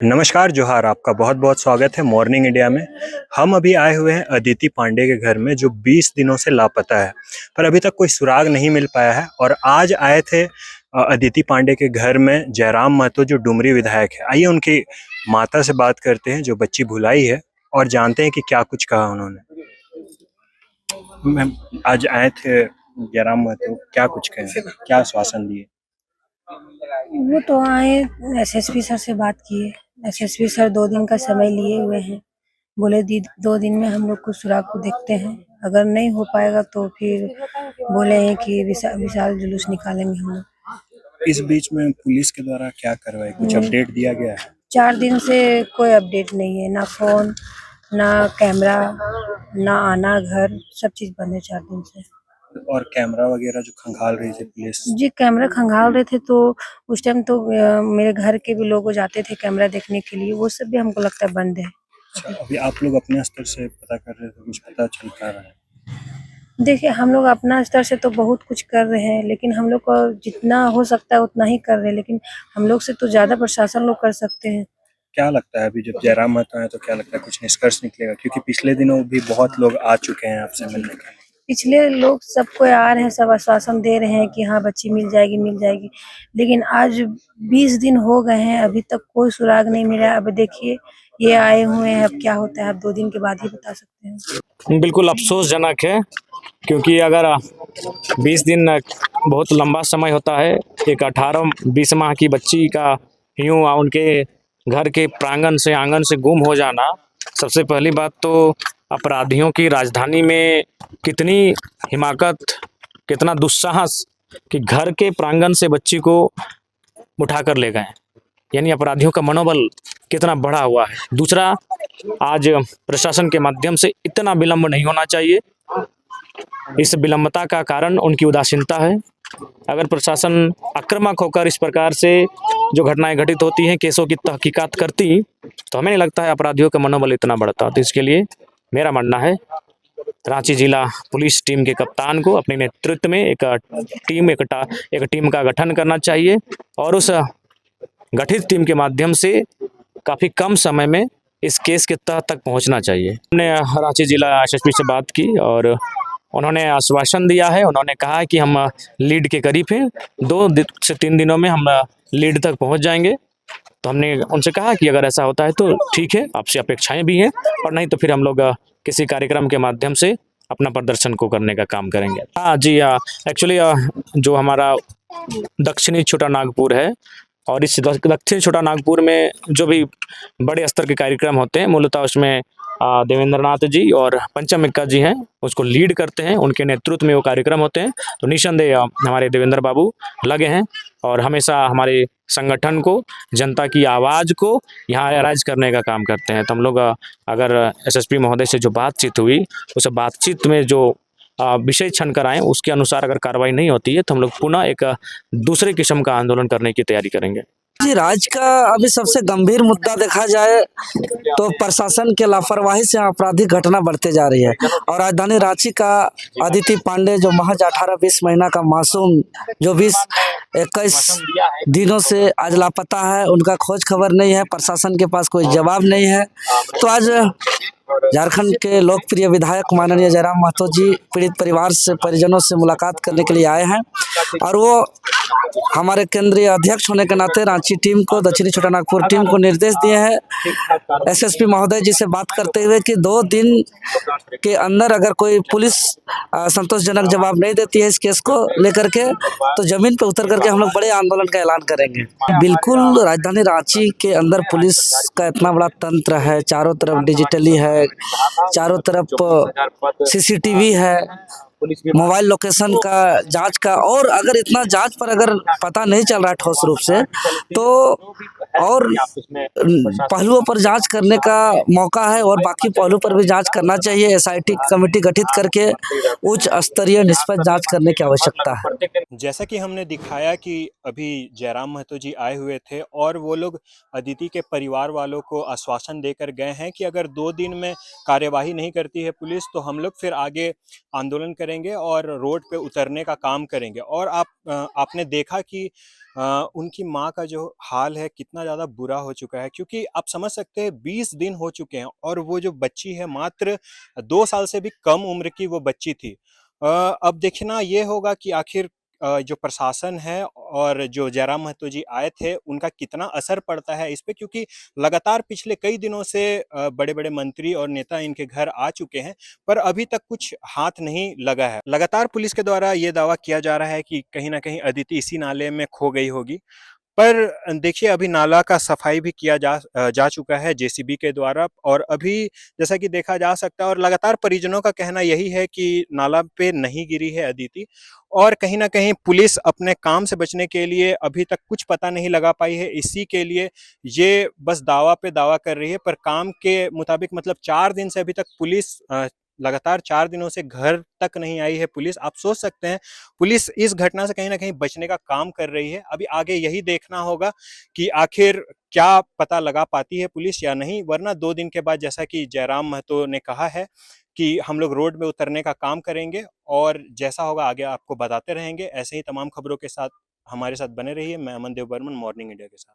नमस्कार, जोहार। आपका बहुत-बहुत स्वागत है मॉर्निंग इंडिया में। हम अभी आए हुए हैं अदिति पांडे के घर में जो 20 दिनों से लापता है, पर अभी तक कोई सुराग नहीं मिल पाया है और आज आए थे अदिति पांडे के घर में जयराम महतो जो डुमरी विधायक है। आइए उनकी माता से बात करते हैं जो बच्ची भुलाई है और जानते हैं कि क्या कुछ कहा उन्होंने। मैम, आज आए थे जयराम महतो, क्या कुछ कहे? क्या आश्वासन दिए? वो तो आए, एसएसपी सर से बात किए। एसएसपी सर 2 दिन का समय लिए हुए हैं। बोले 2 दिन में हम लोग कुछ सुराग को देखते हैं, अगर नहीं हो पाएगा तो फिर बोले हैं कि विशाल जुलूस निकालेंगे हम लोग। इस बीच में पुलिस के द्वारा क्या कार्रवाई, कुछ अपडेट दिया गया है? 4 दिन से कोई अपडेट नहीं है, ना फ़ोन, ना कैमरा, ना आना घर, सब चीज़ बंद है 4 दिन से। और कैमरा वगैरह जो खंगाल रही थी पुलिस? जी, कैमरा खंगाल रहे थे तो उस टाइम तो मेरे घर के भी लोग जाते थे कैमरा देखने के लिए, वो सब भी हमको लगता है बंद है। अच्छा, अभी आप लोग अपने स्तर से पता कर रहे थे, कुछ पता चल पा रहा है? देखिए, हम लोग अपना स्तर से तो बहुत कुछ कर रहे हैं, लेकिन हम लोग को जितना हो सकता है उतना ही कर रहे हैं, लेकिन हम लोग से तो ज़्यादा प्रशासन लोग कर सकते हैं। क्या लगता है अभी जब जयराम महतो आए तो क्या लगता है कुछ निष्कर्ष निकलेगा? क्योंकि पिछले दिनों भी बहुत लोग आ चुके हैं आपसे मिलने के लिए। पिछले लोग सबको आ रहे हैं, सब आश्वासन दे रहे हैं कि हाँ, बच्ची मिल जाएगी, लेकिन आज 20 दिन हो गए हैं, अभी तक कोई सुराग नहीं मिला। अब देखिए, ये आए हुए हैं, अब क्या होता है, अब 2 दिन के बाद ही बता सकते हैं। बिल्कुल अफ़सोसजनक है, क्योंकि अगर 20 दिन बहुत लंबा समय होता है। एक 18-20 माह की बच्ची का यूँ उनके घर के प्रांगण से आंगन से गुम हो जाना, सबसे पहली बात तो अपराधियों की राजधानी में कितनी हिमाकत, कितना दुस्साहस कि घर के प्रांगण से बच्ची को उठा कर ले गए। यानी अपराधियों का मनोबल कितना बढ़ा हुआ है। दूसरा, आज प्रशासन के माध्यम से इतना विलंब नहीं होना चाहिए। इस विलंबता का कारण उनकी उदासीनता है। अगर प्रशासन आक्रामक होकर इस प्रकार से जो घटनाएं घटित होती हैं, केसों की तहकीकात करती, तो हमें नहीं लगता है अपराधियों का मनोबल इतना बढ़ता। तो इसके लिए मेरा मानना है रांची जिला पुलिस टीम के कप्तान को अपने नेतृत्व में एक टीम का गठन करना चाहिए और उस गठित टीम के माध्यम से काफ़ी कम समय में इस केस के तह तक पहुंचना चाहिए। हमने रांची जिला एसएसपी से बात की और उन्होंने आश्वासन दिया है। उन्होंने कहा है कि हम लीड के करीब हैं, 2 से 3 दिनों में हम लीड तक पहुंच जाएंगे। तो हमने उनसे कहा कि अगर ऐसा होता है तो ठीक है, आपसे अपेक्षाएं भी हैं, और नहीं तो फिर हम लोग किसी कार्यक्रम के माध्यम से अपना प्रदर्शन को करने का काम करेंगे। हाँ जी, एक्चुअली जो हमारा दक्षिणी छोटा नागपुर है, और इस दक्षिण छोटा नागपुर में जो भी बड़े स्तर के कार्यक्रम होते हैं, मूलतः उसमें देवेंद्र नाथ जी और पंचम इक्का जी हैं, उसको लीड करते हैं, उनके नेतृत्व में वो कार्यक्रम होते हैं। तो निसंदेह हमारे देवेंद्र बाबू लगे हैं और हमेशा हमारे संगठन को, जनता की आवाज़ को यहाँ राइज करने का काम करते हैं। तो हम लोग अगर एसएसपी महोदय से जो बातचीत हुई, उस बातचीत में जो विषय छन कर आए, उसके अनुसार अगर कार्रवाई नहीं होती है तो हम लोग पुनः एक दूसरे किस्म का आंदोलन करने की तैयारी करेंगे। जी, राज्य का अभी सबसे गंभीर मुद्दा देखा जाए तो प्रशासन के लापरवाही से आपराधिक घटना बढ़ते जा रही है। और राजधानी रांची का अदिति पांडे जो महज 18-20 महीना का मासूम, जो 20-21 दिनों से आज लापता है, उनका खोज खबर नहीं है, प्रशासन के पास कोई जवाब नहीं है। तो आज झारखंड के लोकप्रिय विधायक माननीय जयराम महतो जी पीड़ित परिवार से, परिजनों से मुलाकात करने के लिए आए हैं, और वो हमारे केंद्रीय अध्यक्ष होने के नाते रांची टीम को, दक्षिणी छोटा नागपुर टीम को निर्देश दिए हैं एसएसपी महोदय जी से बात करते हुए कि 2 दिन के अंदर अगर कोई पुलिस संतोषजनक जवाब नहीं देती है इस केस को लेकर के, तो जमीन पर उतर करके हम लोग बड़े आंदोलन का ऐलान करेंगे। बिल्कुल, राजधानी रांची के अंदर पुलिस का इतना बड़ा तंत्र है, चारों तरफ डिजिटली है, चारों तरफ सीसीटीवी है, मोबाइल लोकेशन का जांच का, और अगर इतना जांच पर अगर पता नहीं चल रहा है ठोस रूप से, तो और पहलुओं पर जांच करने का मौका है, और बाकी पहलू पर भी जांच करना चाहिए। एसआईटी कमेटी गठित करके उच्च स्तरीय निष्पक्ष जांच करने की आवश्यकता है। जैसा कि हमने दिखाया कि अभी जयराम महतो जी आए हुए थे और वो लोग अदिति के परिवार वालों को आश्वासन देकर गए हैं कि अगर 2 दिन में कार्यवाही नहीं करती है पुलिस तो हम लोग फिर आगे आंदोलन करेंगे। करेंगे और रोड पे उतरने का काम करेंगे। और आपने देखा कि उनकी माँ का जो हाल है कितना ज़्यादा बुरा हो चुका है, क्योंकि आप समझ सकते हैं 20 दिन हो चुके हैं और वो जो बच्ची है मात्र 2 साल से भी कम उम्र की वो बच्ची थी। अब देखना ये होगा कि आखिर जो प्रशासन है और जो जयराम महतो जी आए थे उनका कितना असर पड़ता है इस पे, क्योंकि लगातार पिछले कई दिनों से बड़े-बड़े मंत्री और नेता इनके घर आ चुके हैं, पर अभी तक कुछ हाथ नहीं लगा है। लगातार पुलिस के द्वारा ये दावा किया जा रहा है कि कहीं न कहीं अदिति इसी नाले में खो गई होगी। पर देखिए अभी नाला का सफाई भी किया जा चुका है जेसीबी के द्वारा, और अभी जैसा कि देखा जा सकता है और लगातार परिजनों का कहना यही है कि नाला पे नहीं गिरी है अदिति, और कहीं न कहीं पुलिस अपने काम से बचने के लिए अभी तक कुछ पता नहीं लगा पाई है। इसी के लिए ये बस दावा पे दावा कर रही है, पर काम के मुताबिक मतलब 4 दिन से अभी तक पुलिस लगातार 4 दिनों से घर तक नहीं आई है पुलिस। आप सोच सकते हैं पुलिस इस घटना से कहीं न कहीं बचने का काम कर रही है। अभी आगे यही देखना होगा कि आखिर क्या पता लगा पाती है पुलिस या नहीं, वरना 2 दिन के बाद जैसा कि जयराम महतो ने कहा है कि हम लोग रोड में उतरने का काम करेंगे और जैसा होगा आगे आपको बताते रहेंगे। ऐसे ही तमाम खबरों के साथ हमारे साथ बने रहिए। मैं अमन देव बर्मन, मॉर्निंग इंडिया के साथ।